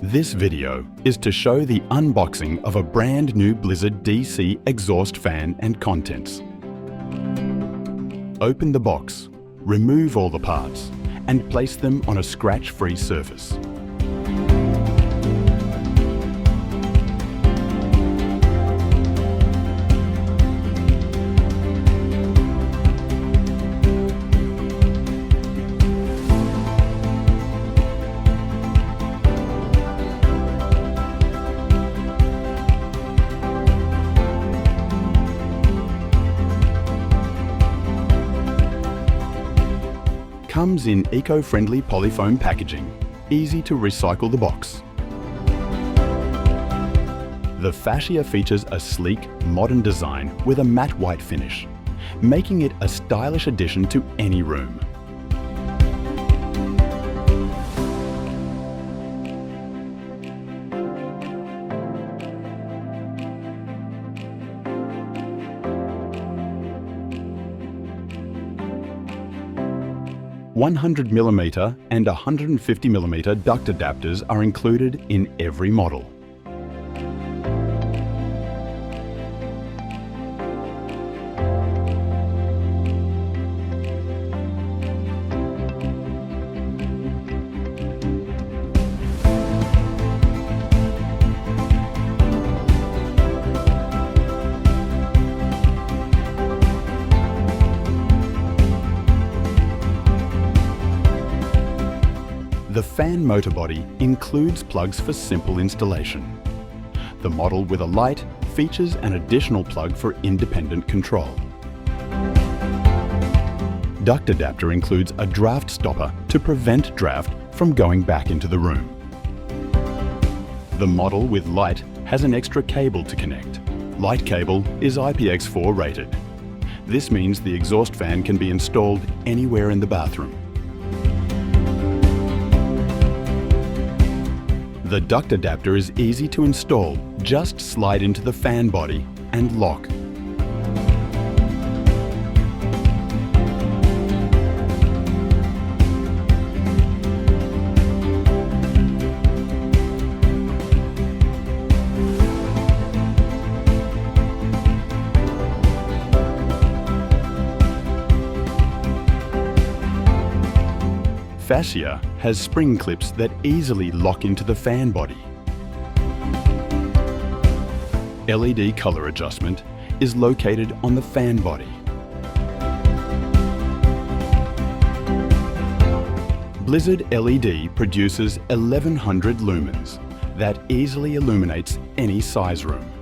This video is to show the unboxing of a brand new Blizzard DC exhaust fan and contents. Open the box, remove all the parts, and place them on a scratch-free surface. Comes in eco-friendly polyfoam packaging, easy to recycle the box. The fascia features a sleek, modern design with a matte white finish, making it a stylish addition to any room. $100mm and $150mm duct adapters are included in every model. The fan motor body includes plugs for simple installation. The model with a light features an additional plug for independent control. Duct adapter includes a draft stopper to prevent draft from going back into the room. The model with light has an extra cable to connect. Light cable is IPX4 rated. This means the exhaust fan can be installed anywhere in the bathroom. The duct adapter is easy to install. Just slide into the fan body and lock. Fascia has spring clips that easily lock into the fan body. LED color adjustment is located on the fan body. Blizzard LED produces 1100 lumens that easily illuminates any size room.